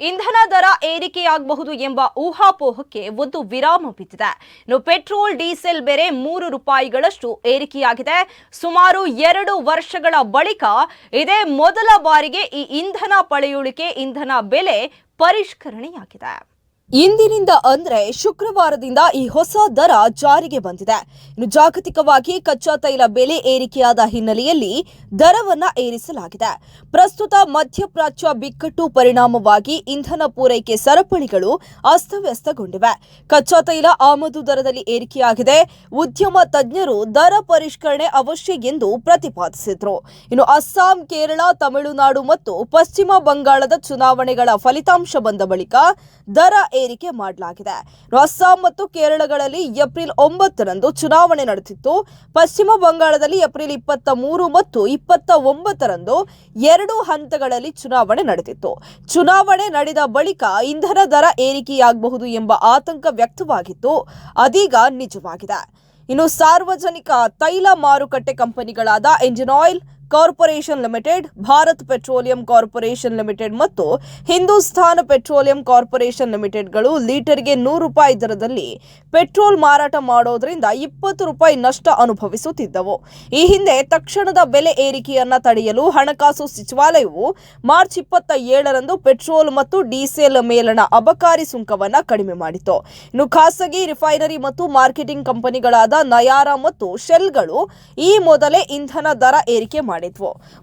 ಇಂಧನ ದರ ಏರಿಕೆಯಾಗಬಹುದು ಎಂಬ ಊಹಾಪೋಹಕ್ಕೆ ಒಂದು ವಿರಾಮ ಬಿದ್ದಿದೆ. ಇನ್ನು ಪೆಟ್ರೋಲ್ ಡೀಸೆಲ್ ಬೆಲೆ ₹3 ಏರಿಕೆಯಾಗಿದೆ. ಸುಮಾರು 2 ವರ್ಷಗಳ ಬಳಿಕ ಇದೇ ಮೊದಲ ಬಾರಿಗೆ ಈ ಇಂಧನ ಪಳೆಯುಳಿಕೆ ಇಂಧನ ಬೆಲೆ ಪರಿಷ್ಕರಣೆಯಾಗಿದೆ. ಇಂದಿನಿಂದ ಅಂದ್ರೆ ಶುಕ್ರವಾರದಿಂದ ಈ ಹೊಸ ದರ ಜಾರಿಗೆ ಬಂದಿದೆ. ಇನ್ನು ಜಾಗತಿಕವಾಗಿ ಕಚ್ಚಾ ತೈಲ ಬೆಲೆ ಏರಿಕೆಯಾದ ಹಿನ್ನೆಲೆಯಲ್ಲಿ ದರವನ್ನ ಏರಿಸಲಾಗಿದೆ. ಪ್ರಸ್ತುತ ಮಧ್ಯಪ್ರಾಚ್ಯ ಬಿಕ್ಕಟ್ಟು ಪರಿಣಾಮವಾಗಿ ಇಂಧನ ಪೂರೈಕೆ ಸರಪಳಿಗಳು ಅಸ್ತವ್ಯಸ್ತಗೊಂಡಿವೆ. ಕಚ್ಚಾ ತೈಲ ಆಮದು ದರದಲ್ಲಿ ಏರಿಕೆಯಾಗಿದೆ. ಉದ್ಯಮ ತಜ್ಞರು ದರ ಪರಿಷ್ಕರಣೆ ಅವಶ್ಯ ಎಂದು ಪ್ರತಿಪಾದಿಸಿದ್ರು. ಇನ್ನು ಅಸ್ಸಾಂ, ಕೇರಳ, ತಮಿಳುನಾಡು ಮತ್ತು ಪಶ್ಚಿಮ ಬಂಗಾಳದ ಚುನಾವಣೆಗಳ ಫಲಿತಾಂಶ ಬಂದ ಬಳಿಕ ದರ ಏರಿಕೆ ಮಾಡಲಾಗಿದೆ. ಅಸ್ಸಾಂ ಮತ್ತು ಕೇರಳಗಳಲ್ಲಿ ಏಪ್ರಿಲ್ 9ರಂದು ಚುನಾವಣೆ ನಡೆದಿತ್ತು. ಪಶ್ಚಿಮ ಬಂಗಾಳದಲ್ಲಿ ಏಪ್ರಿಲ್ 23 ಮತ್ತು 29ರಂದು 2 ಹಂತಗಳಲ್ಲಿ ಚುನಾವಣೆ ನಡೆದಿತ್ತು. ಚುನಾವಣೆ ನಡೆದ ಬಳಿಕ ಇಂಧನ ದರ ಏರಿಕೆಯಾಗಬಹುದು ಎಂಬ ಆತಂಕ ವ್ಯಕ್ತವಾಗಿತ್ತು. ಅದೀಗ ನಿಜವಾಗಿದೆ. ಇನ್ನು ಸಾರ್ವಜನಿಕ ತೈಲ ಮಾರುಕಟ್ಟೆ ಕಂಪನಿಗಳಾದ Indian Oil Corporation Limited, Bharat Petroleum Corporation Limited ಮತ್ತು ಹಿಂದೂಸ್ತಾನ್ ಪೆಟ್ರೋಲಿಯಂ ಕಾರ್ಪೊರೇಷನ್ ಲಿಮಿಟೆಡ್ಗಳು ಲೀಟರ್ಗೆ ₹100 ದರದಲ್ಲಿ ಪೆಟ್ರೋಲ್ ಮಾರಾಟ ಮಾಡೋದ್ರಿಂದ ₹20 ನಷ್ಟ ಅನುಭವಿಸುತ್ತಿದ್ದವು. ಈ ಹಿಂದೆ ತಕ್ಷಣದ ಬೆಲೆ ಏರಿಕೆಯನ್ನ ತಡೆಯಲು ಹಣಕಾಸು ಸಚಿವಾಲಯವು ಮಾರ್ಚ್ 27ರಂದು ಪೆಟ್ರೋಲ್ ಮತ್ತು ಡೀಸೆಲ್ ಮೇಲಣ ಅಬಕಾರಿ ಸುಂಕವನ್ನ ಕಡಿಮೆ ಮಾಡಿತು. ಇನ್ನು ಖಾಸಗಿ ರಿಫೈನರಿ ಮತ್ತು ಮಾರ್ಕೆಟಿಂಗ್ ಕಂಪನಿಗಳಾದ ನಯಾರಾ ಮತ್ತು ಶೆಲ್ಗಳು ಈ ಮೊದಲೇ ಇಂಧನ ದರ ಏರಿಕೆ ಮಾಡಿದ್ವು.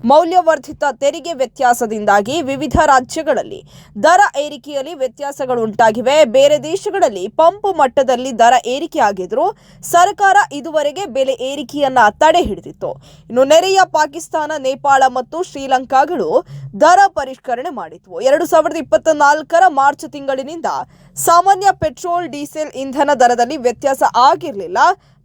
ಮೌಲ್ಯವರ್ಧಿತ ತೆರಿಗೆ ವ್ಯತ್ಯಾಸದಿಂದಾಗಿ ವಿವಿಧ ರಾಜ್ಯಗಳಲ್ಲಿ ದರ ಏರಿಕೆಯಲ್ಲಿ ವ್ಯತ್ಯಾಸಗಳು ಉಂಟಾಗಿವೆ. ಬೇರೆ ದೇಶಗಳಲ್ಲಿ ಪಂಪ್ ಮಟ್ಟದಲ್ಲಿ ದರ ಏರಿಕೆಯಾಗಿದ್ರು ಸರ್ಕಾರ ಇದುವರೆಗೆ ಬೆಲೆ ಏರಿಕೆಯನ್ನ ತಡೆ ಹಿಡಿದಿತ್ತು. ಇನ್ನು ನೆರೆಯ ಪಾಕಿಸ್ತಾನ, ನೇಪಾಳ ಮತ್ತು ಶ್ರೀಲಂಕಾಗಳು ದರ ಪರಿಷ್ಕರಣೆ ಮಾಡಿದ್ವು. 2024ರ ಮಾರ್ಚ್ ತಿಂಗಳಿನಿಂದ ಸಾಮಾನ್ಯ ಪೆಟ್ರೋಲ್, ಡೀಸೆಲ್ ಇಂಧನ ದರದಲ್ಲಿ ವ್ಯತ್ಯಾಸ ಆಗಿರಲಿಲ್ಲ.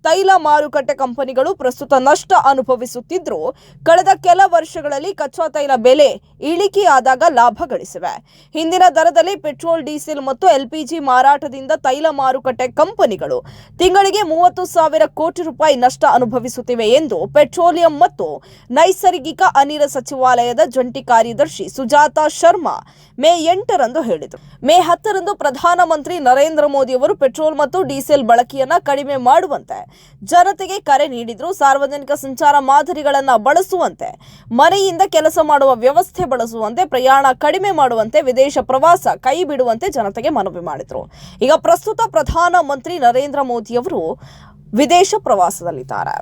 ತೈಲ ಮಾರುಕಟ್ಟೆ ಕಂಪನಿಗಳು ಪ್ರಸ್ತುತ ನಷ್ಟ ಅನುಭವಿಸುತ್ತಿದ್ದರೂ ಕಳೆದ ಕೆಲ ವರ್ಷಗಳಲ್ಲಿ ಕಚ್ಚಾ ತೈಲ ಬೆಲೆ ಇಳಿಕೆಯಾದಾಗ ಲಾಭ ಗಳಿಸಿವೆ. ಹಿಂದಿನ ದರದಲ್ಲಿ ಪೆಟ್ರೋಲ್, ಡೀಸೆಲ್ ಮತ್ತು ಎಲ್ಪಿಜಿ ಮಾರಾಟದಿಂದ ತೈಲ ಮಾರುಕಟ್ಟೆ ಕಂಪನಿಗಳು ತಿಂಗಳಿಗೆ ₹30,000 ಕೋಟಿ ನಷ್ಟ ಅನುಭವಿಸುತ್ತಿವೆ ಎಂದು ಪೆಟ್ರೋಲಿಯಂ ಮತ್ತು ನೈಸರ್ಗಿಕ ಅನಿಲ ಸಚಿವಾಲಯದ ಜಂಟಿ ಕಾರ್ಯದರ್ಶಿ ಸುಜಾತಾ ಶರ್ಮಾ ಮೇ 8ರಂದು ಹೇಳಿದರು. ಮೇ 10ರಂದು ಪ್ರಧಾನಮಂತ್ರಿ ನರೇಂದ್ರ ಮೋದಿ ಅವರು ಪೆಟ್ರೋಲ್ ಮತ್ತು ಡೀಸೆಲ್ ಬಳಕೆಯನ್ನ ಕಡಿಮೆ ಮಾಡುವಂತೆ ಜನತೆಗೆ ಕರೆ ನೀಡಿದ್ರು. ಸಾರ್ವಜನಿಕ ಸಂಚಾರ ಮಾದರಿಗಳನ್ನು ಬಳಸುವಂತೆ, ಮನೆಯಿಂದ ಕೆಲಸ ಮಾಡುವ ವ್ಯವಸ್ಥೆ ಬಳಸುವಂತೆ, ಪ್ರಯಾಣ ಕಡಿಮೆ ಮಾಡುವಂತೆ, ವಿದೇಶ ಪ್ರವಾಸ ಕೈ ಬಿಡುವಂತೆ ಜನತೆಗೆ ಮನವಿ ಮಾಡಿದ್ರು. ಈಗ ಪ್ರಸ್ತುತ ಪ್ರಧಾನಮಂತ್ರಿ ನರೇಂದ್ರ ಮೋದಿ ಅವರು ವಿದೇಶ ಪ್ರವಾಸದಲ್ಲಿದ್ದಾರೆ.